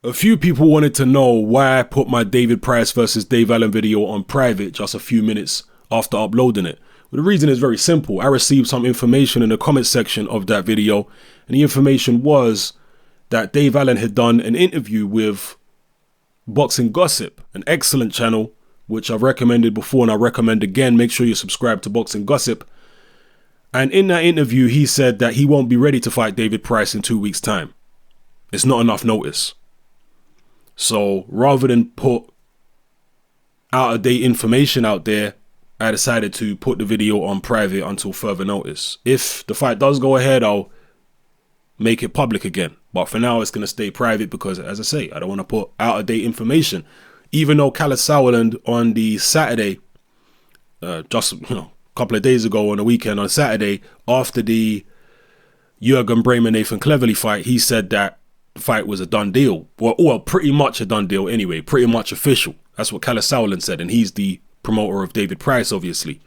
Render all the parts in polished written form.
A few people wanted to know why I put my David Price versus Dave Allen video on private just a few minutes after uploading it. Well, the reason is very simple. I received some information in the comment section of that video, and the information was that Dave Allen had done an interview with Boxing Gossip, an excellent channel, which I've recommended before and I recommend again. Make sure you subscribe to Boxing Gossip. And in that interview, he said that he won't be ready to fight David Price in 2 weeks' time. It's not enough notice. So rather than put out-of-date information out there, I decided to put the video on private until further notice. If the fight does go ahead, I'll make it public again. But for now, it's going to stay private because, as I say, I don't want to put out-of-date information. Even though Khaled Sauerland on the Saturday, just a couple of days ago on the weekend on Saturday, after the Jurgen Bremer-Nathan Cleverly fight, he said that the fight was a done deal. Well, pretty much a done deal anyway, pretty much official. That's what Khaled Sauerland said, and he's the promoter of David Price, obviously.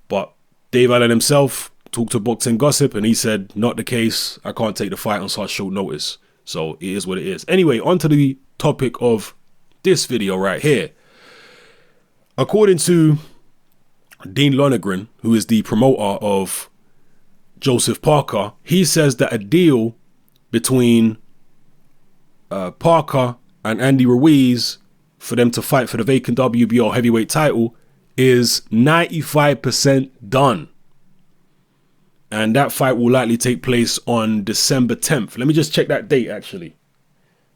But Dave Allen himself talked to Boxing Gossip, and he said, not the case. I can't take the fight on such short notice. So it is what it is. Anyway, on to the topic of this video right here. According to Dean Lonergan, who is the promoter of Joseph Parker, he says that a deal between Parker and Andy Ruiz for them to fight for the vacant WBO heavyweight title is 95% done. And that fight will likely take place on December 10th. Let me just check that date, actually.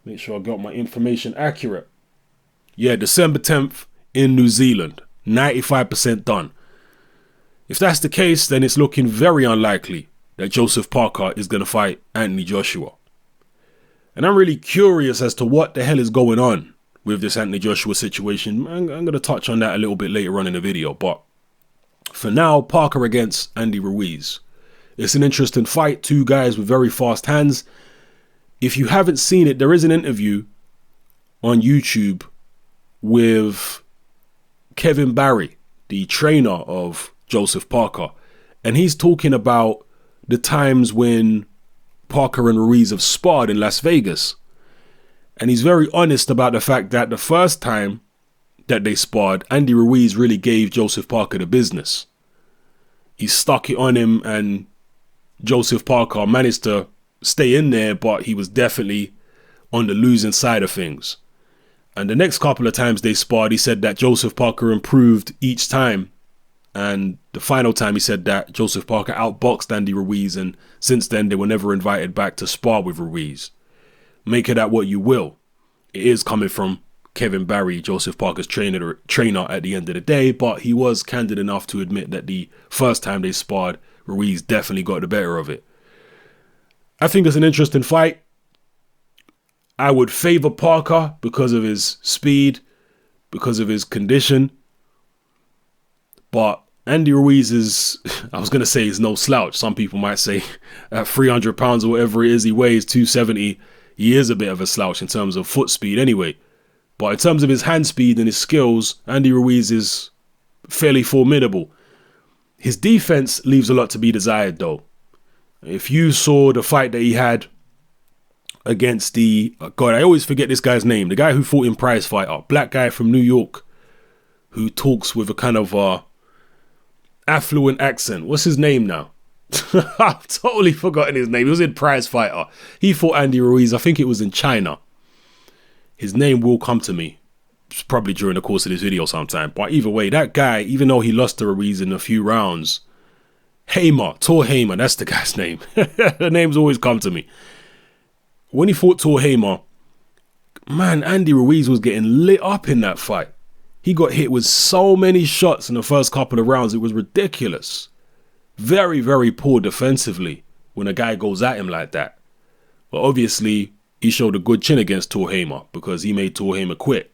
Make sure I got my information accurate. Yeah, December 10th in New Zealand. 95% done. If that's the case, then it's looking very unlikely that Joseph Parker is going to fight Anthony Joshua. And I'm really curious as to what the hell is going on with this Anthony Joshua situation. I'm going to touch on that a little bit later on in the video. But for now, Parker against Andy Ruiz. It's an interesting fight. Two guys with very fast hands. If you haven't seen it, there is an interview on YouTube with Kevin Barry, the trainer of Joseph Parker. And he's talking about the times when Parker and Ruiz have sparred in Las Vegas. And he's very honest about the fact that the first time that they sparred, Andy Ruiz really gave Joseph Parker the business. He stuck it on him and Joseph Parker managed to stay in there, but he was definitely on the losing side of things. And the next couple of times they sparred, he said that Joseph Parker improved each time. And the final time he said that Joseph Parker outboxed Andy Ruiz, and since then they were never invited back to spar with Ruiz. Make of that what you will. It is coming from Kevin Barry, Joseph Parker's trainer at the end of the day, but he was candid enough to admit that the first time they sparred, Ruiz definitely got the better of it. I think it's an interesting fight. I would favor Parker because of his speed, because of his condition. But Andy Ruiz is, I was going to say he's no slouch. Some people might say at 300 pounds or whatever it is he weighs, 270, he is a bit of a slouch in terms of foot speed anyway. But in terms of his hand speed and his skills, Andy Ruiz is fairly formidable. His defense leaves a lot to be desired though. If you saw the fight that he had against the, God, I always forget this guy's name. The guy who fought in Prizefighter, black guy from New York, who talks with a kind of affluent accent. What's his name now? I've totally forgotten his name. He was in Prizefighter. He fought Andy Ruiz. I think it was in China. His name will come to me. It's probably during the course of this video sometime. But either way, that guy, even though he lost to Ruiz in a few rounds, Tor Hamer, that's the guy's name. The names always come to me. When he fought Tor Hamer, man, Andy Ruiz was getting lit up in that fight. He got hit with so many shots in the first couple of rounds. It was ridiculous. Very, very poor defensively when a guy goes at him like that. But obviously, he showed a good chin against Tor Hamer because he made Tor Hamer quit.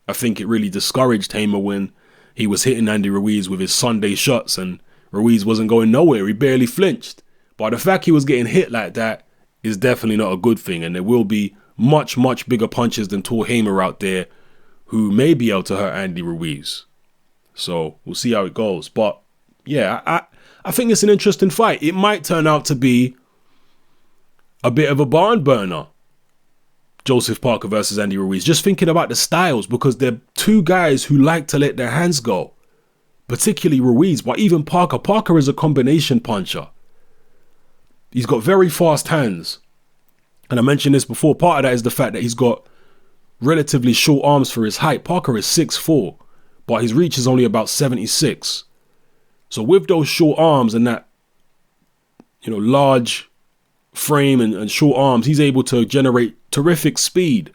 I think it really discouraged Hamer when he was hitting Andy Ruiz with his Sunday shots and Ruiz wasn't going nowhere. He barely flinched. But the fact he was getting hit like that is definitely not a good thing. And there will be much, much bigger punches than Tor Hamer out there who may be able to hurt Andy Ruiz. So we'll see how it goes. But yeah, I think it's an interesting fight. It might turn out to be a bit of a barn burner. Joseph Parker versus Andy Ruiz. Just thinking about the styles, because they're two guys who like to let their hands go, particularly Ruiz, but even Parker. Parker is a combination puncher. He's got very fast hands. And I mentioned this before. Part of that is the fact that he's got relatively short arms for his height. Parker is 6'4", but his reach is only about 76. So with those short arms and that, large frame and short arms, he's able to generate terrific speed.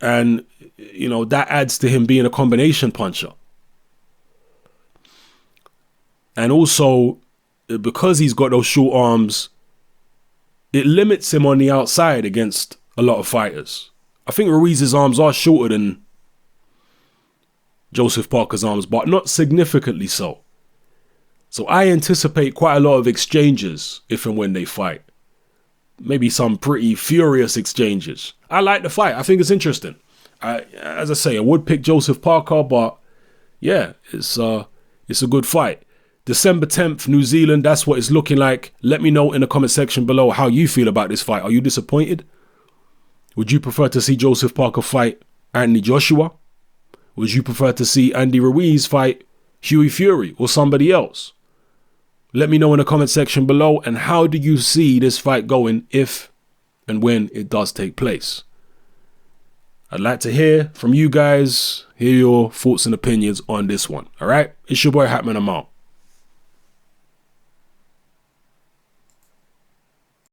And, that adds to him being a combination puncher. And also, because he's got those short arms, it limits him on the outside against a lot of fighters. I think Ruiz's arms are shorter than Joseph Parker's arms, but not significantly so. So I anticipate quite a lot of exchanges if and when they fight. Maybe some pretty furious exchanges. I like the fight. I think it's interesting. As I say, I would pick Joseph Parker, but yeah, it's a good fight. December 10th, New Zealand, that's what it's looking like. Let me know in the comment section below how you feel about this fight. Are you disappointed? Would you prefer to see Joseph Parker fight Anthony Joshua? Would you prefer to see Andy Ruiz fight Hughie Fury or somebody else? Let me know in the comment section below. And how do you see this fight going if and when it does take place? I'd like to hear from you guys, hear your thoughts and opinions on this one. All right, it's your boy Hatman, I'm out.